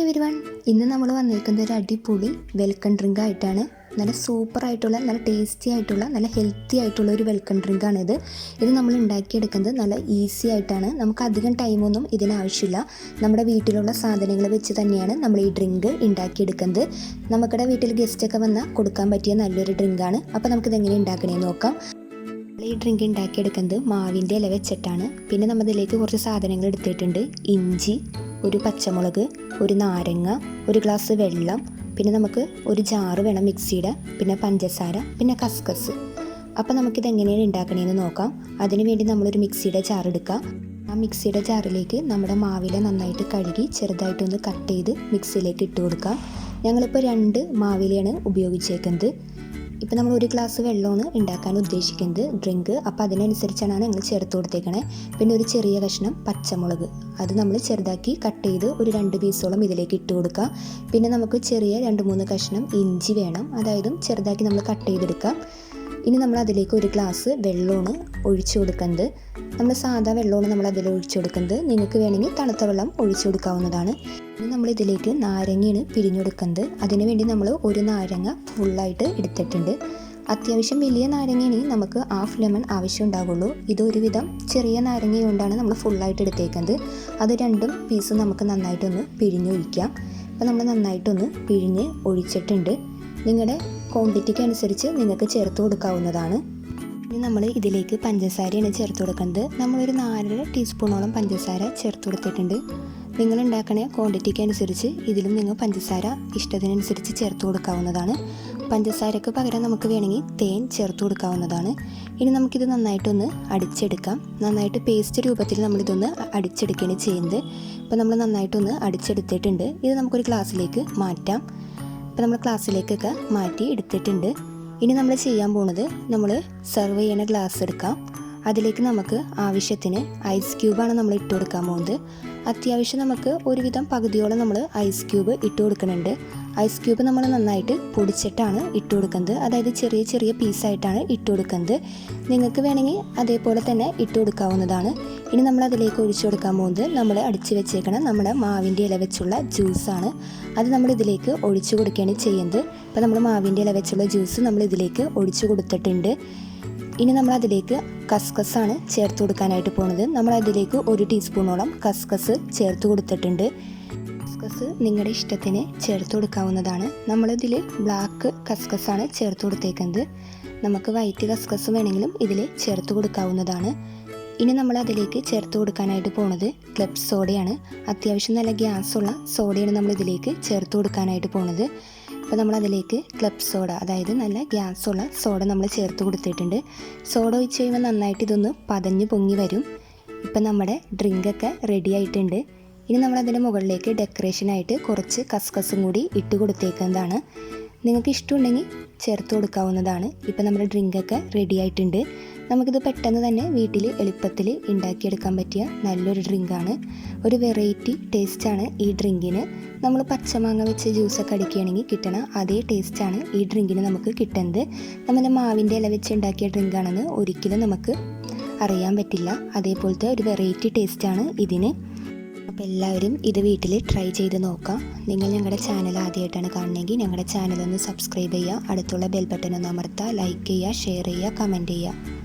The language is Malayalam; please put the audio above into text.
എവരിവൺ, ഇന്ന് നമ്മൾ വന്നിരിക്കുന്നത് ഒരു അടിപൊളി വെൽക്കം ഡ്രിങ്ക് ആയിട്ടാണ്. നല്ല സൂപ്പറായിട്ടുള്ള, നല്ല ടേസ്റ്റി ആയിട്ടുള്ള, നല്ല ഹെൽത്തി ആയിട്ടുള്ള ഒരു വെൽക്കം ഡ്രിങ്കാണിത്. ഇത് നമ്മൾ ഉണ്ടാക്കിയെടുക്കുന്നത് നല്ല ഈസി ആയിട്ടാണ്. നമുക്ക് അധികം ടൈമൊന്നും ഇതിനാവശ്യമില്ല. നമ്മുടെ വീട്ടിലുള്ള സാധനങ്ങൾ വെച്ച് തന്നെയാണ് നമ്മൾ ഈ ഡ്രിങ്ക് ഉണ്ടാക്കിയെടുക്കുന്നത്. നമുക്കിടെ വീട്ടിൽ ഗസ്റ്റൊക്കെ വന്നാൽ കൊടുക്കാൻ പറ്റിയ നല്ലൊരു ഡ്രിങ്കാണ്. അപ്പോൾ നമുക്കിതെങ്ങനെ ഉണ്ടാക്കണമെന്ന് നോക്കാം. ഈ ഡ്രിങ്ക് ഉണ്ടാക്കിയെടുക്കുന്നത് മാവിൻ്റെ ഇല വെച്ചിട്ടാണ്. പിന്നെ നമ്മൾ ഇതിലേക്ക് കുറച്ച് സാധനങ്ങൾ എടുത്തിട്ടുണ്ട്. ഇഞ്ചി, ഒരു പച്ചമുളക്, ഒരു നാരങ്ങ, ഒരു ഗ്ലാസ് വെള്ളം, പിന്നെ നമുക്ക് ഒരു ജാറ് വേണം മിക്സിയുടെ, പിന്നെ പഞ്ചസാര, പിന്നെ കസ്കസ്. അപ്പോൾ നമുക്കിത് എങ്ങനെയാണ് ഉണ്ടാക്കണമെന്ന് നോക്കാം. അതിന് വേണ്ടി നമ്മളൊരു മിക്സിയുടെ ജാർ എടുക്കുക. ആ മിക്സിയുടെ ജാറിലേക്ക് നമ്മുടെ മാവില നന്നായിട്ട് കഴുകി ചെറുതായിട്ടൊന്ന് കട്ട് ചെയ്ത് മിക്സിയിലേക്ക് ഇട്ട് കൊടുക്കാം. ഞങ്ങളിപ്പോൾ 2 മാവിലയാണ് ഉപയോഗിച്ചേക്കുന്നത്. ഇപ്പോൾ നമ്മൾ 1 ഗ്ലാസ് വെള്ളമാണ് ഉണ്ടാക്കാൻ ഉദ്ദേശിക്കുന്നത് ഡ്രിങ്ക്. അപ്പോൾ അതിനനുസരിച്ചാണ് ഞങ്ങൾ ചേർത്ത് കൊടുത്തേക്കണേ. പിന്നെ ഒരു ചെറിയ കഷ്ണം പച്ചമുളക്, അത് നമ്മൾ ചെറുതാക്കി കട്ട് ചെയ്ത് ഒരു 2 പീസോളം ഇതിലേക്ക് ഇട്ട് കൊടുക്കാം. പിന്നെ നമുക്ക് ചെറിയ 2-3 കഷ്ണം ഇഞ്ചി വേണം, അതായത് ചെറുതാക്കി നമ്മൾ കട്ട് ചെയ്തെടുക്കാം. ഇനി നമ്മൾ അതിലേക്ക് 1 ഗ്ലാസ് വെള്ളമാണ് ഒഴിച്ചു കൊടുക്കുന്നത്. നമ്മൾ സാധാ വെള്ളമാണ് നമ്മൾ അതിൽ ഒഴിച്ചു കൊടുക്കുന്നത്. നിങ്ങൾക്ക് വേണമെങ്കിൽ തണുത്ത വെള്ളം ഒഴിച്ചു കൊടുക്കാവുന്നതാണ്. ഇനി നമ്മൾ ഇതിലേക്ക് നാരങ്ങയാണ് പിഴിഞ്ഞെടുക്കുന്നത്. അതിന് വേണ്ടി നമ്മൾ 1 നാരങ്ങ ഫുള്ളായിട്ട് എടുത്തിട്ടുണ്ട്. അത്യാവശ്യം വലിയ നാരങ്ങയാണെങ്കിൽ നമുക്ക് 1/2 ലെമൺ ആവശ്യം ഉണ്ടാവുള്ളൂ. ഇതൊരുവിധം ചെറിയ നാരങ്ങ കൊണ്ടാണ് നമ്മൾ ഫുള്ളായിട്ട് എടുത്തേക്കുന്നത്. അത് 2 പീസ് നമുക്ക് നന്നായിട്ടൊന്ന് പിഴിഞ്ഞൊഴിക്കാം. അപ്പോൾ നമ്മൾ നന്നായിട്ടൊന്ന് പിഴിഞ്ഞ് ഒഴിച്ചിട്ടുണ്ട്. നിങ്ങളുടെ ക്വാണ്ടിറ്റിക്ക് അനുസരിച്ച് നിങ്ങൾക്ക് ചേർത്ത് കൊടുക്കാവുന്നതാണ്. ഇനി നമ്മൾ ഇതിലേക്ക് പഞ്ചസാരയാണ് ചേർത്ത് കൊടുക്കുന്നത്. നമ്മളൊരു 4 ടീസ്പൂണോളം പഞ്ചസാര ചേർത്ത് കൊടുത്തിട്ടുണ്ട്. നിങ്ങൾ ഉണ്ടാക്കണ ക്വാണ്ടിറ്റിക്ക് അനുസരിച്ച് ഇതിലും നിങ്ങൾ പഞ്ചസാര ഇഷ്ടത്തിനനുസരിച്ച് ചേർത്ത് കൊടുക്കാവുന്നതാണ്. പഞ്ചസാരയ്ക്ക് പകരം നമുക്ക് വേണമെങ്കിൽ തേൻ ചേർത്ത് കൊടുക്കാവുന്നതാണ്. ഇനി നമുക്കിത് നന്നായിട്ടൊന്ന് അടിച്ചെടുക്കാം. നന്നായിട്ട് പേസ്റ്റ് രൂപത്തിൽ നമ്മളിതൊന്ന് അടിച്ചെടുക്കുകയാണ് ചെയ്യുന്നത്. ഇപ്പോൾ നമ്മൾ നന്നായിട്ടൊന്ന് അടിച്ചെടുത്തിട്ടുണ്ട്. ഇത് നമുക്കൊരു ഗ്ലാസ്സിലേക്ക് മാറ്റാം. ഇപ്പോൾ നമ്മൾ ഗ്ലാസ്സിലേക്കൊക്കെ മാറ്റി എടുത്തിട്ടുണ്ട്. ഇനി നമ്മൾ ചെയ്യാൻ പോകുന്നത്, നമ്മൾ സെർവ് ചെയ്യുന്ന ഗ്ലാസ് എടുക്കാം. അതിലേക്ക് നമുക്ക് ആവശ്യത്തിന് ഐസ് ക്യൂബാണ് നമ്മൾ ഇട്ട് കൊടുക്കാൻ പോകുന്നത്. അത്യാവശ്യം നമുക്ക് ഒരുവിധം പകുതിയോളം നമ്മൾ ഐസ് ക്യൂബ് ഇട്ട് കൊടുക്കുന്നുണ്ട്. ഐസ് ക്യൂബ് നമ്മൾ നന്നായിട്ട് പൊടിച്ചിട്ടാണ് ഇട്ട് കൊടുക്കുന്നത്, അതായത് ചെറിയ ചെറിയ പീസായിട്ടാണ് ഇട്ട് കൊടുക്കുന്നത്. നിങ്ങൾക്ക് വേണമെങ്കിൽ അതേപോലെ തന്നെ ഇട്ട് കൊടുക്കാവുന്നതാണ്. ഇനി നമ്മൾ അതിലേക്ക് ഒഴിച്ചു കൊടുക്കാൻ പോകുന്നത് നമ്മൾ അടിച്ച് വെച്ചേക്കണം നമ്മുടെ മാവിൻ്റെ ഇല വെച്ചുള്ള ജ്യൂസാണ്. അത് നമ്മൾ ഇതിലേക്ക് ഒഴിച്ചു കൊടുക്കുകയാണ് ചെയ്യുന്നത്. അപ്പോൾ നമ്മൾ മാവിൻ്റെ ഇല വെച്ചുള്ള ജ്യൂസ് നമ്മൾ ഇതിലേക്ക് ഒഴിച്ചു കൊടുത്തിട്ടുണ്ട്. ഇനി നമ്മൾ അതിലേക്ക് കസ്കസാണ് ചേർത്ത് കൊടുക്കാനായിട്ട് പോകുന്നത്. നമ്മൾ അതിലേക്ക് 1 ടീസ്പൂണോളം കസ്കസ് ചേർത്ത് കൊടുത്തിട്ടുണ്ട്. കസ്കസ് നിങ്ങളുടെ ഇഷ്ടത്തിന് ചേർത്ത് കൊടുക്കാവുന്നതാണ്. നമ്മളിതിൽ ബ്ലാക്ക് കസ്കസാണ് ചേർത്ത് കൊടുത്തേക്കുന്നത്. നമുക്ക് വൈറ്റ് കസ്കസ് വേണമെങ്കിലും ഇതിൽ ചേർത്ത് കൊടുക്കാവുന്നതാണ്. ഇനി നമ്മൾ അതിലേക്ക് ചേർത്ത് കൊടുക്കാനായിട്ട് പോകുന്നത് ക്ലബ് സോഡയാണ്. അത്യാവശ്യം നല്ല ഗ്യാസുള്ള സോഡയാണ് നമ്മൾ ഇതിലേക്ക് ചേർത്ത് കൊടുക്കാനായിട്ട് പോകുന്നത്. അപ്പോൾ നമ്മൾ അതിലേക്ക് ക്ലബ് സോഡ, അതായത് നല്ല ഗ്യാസുള്ള സോഡ നമ്മൾ ചേർത്ത് കൊടുത്തിട്ടുണ്ട്. സോഡ ഒഴിച്ച് കഴിയുമ്പോൾ നന്നായിട്ട് ഇതൊന്ന് പതഞ്ഞ് പൊങ്ങി വരും. ഇപ്പം നമ്മുടെ ഡ്രിങ്കൊക്കെ റെഡി ആയിട്ടുണ്ട്. ഇനി നമ്മളതിൻ്റെ മുകളിലേക്ക് ഡെക്കറേഷനായിട്ട് കുറച്ച് കസ്കസും കൂടി ഇട്ട് കൊടുത്തേക്കുന്നതാണ്. നിങ്ങൾക്ക് ഇഷ്ടമുണ്ടെങ്കിൽ ചേർത്ത് കൊടുക്കാവുന്നതാണ്. ഇപ്പം നമ്മുടെ ഡ്രിങ്കൊക്കെ റെഡി ആയിട്ടുണ്ട്. നമുക്കിത് പെട്ടെന്ന് തന്നെ വീട്ടിൽ എളുപ്പത്തിൽ ഉണ്ടാക്കിയെടുക്കാൻ പറ്റിയ നല്ലൊരു ഡ്രിങ്കാണ്. ഒരു വെറൈറ്റി ടേസ്റ്റാണ് ഈ ഡ്രിങ്കിന്. നമ്മൾ പച്ചമാങ്ങ വെച്ച് ജ്യൂസൊക്കെ അടിക്കുകയാണെങ്കിൽ കിട്ടണ അതേ ടേസ്റ്റാണ് ഈ ഡ്രിങ്കിന് നമുക്ക് കിട്ടുന്നത്. നമ്മുടെ മാവിൻ്റെ ഇല വെച്ച് ഉണ്ടാക്കിയ ഡ്രിങ്കാണെന്ന് ഒരിക്കലും നമുക്ക് അറിയാൻ പറ്റില്ല. അതേപോലത്തെ ഒരു വെറൈറ്റി ടേസ്റ്റാണ് ഇതിന്. അപ്പോൾ എല്ലാവരും ഇത് വീട്ടിൽ ട്രൈ ചെയ്ത് നോക്കാം. നിങ്ങൾ ഞങ്ങളുടെ ചാനൽ ആദ്യമായിട്ടാണ് കാണണമെങ്കിൽ ഞങ്ങളുടെ ചാനലൊന്ന് സബ്സ്ക്രൈബ് ചെയ്യുക. അടുത്തുള്ള ബെൽ ബട്ടൺ ഒന്ന് അമർത്തുക. ലൈക്ക് ചെയ്യുക, ഷെയർ ചെയ്യുക, കമൻറ്റ് ചെയ്യുക.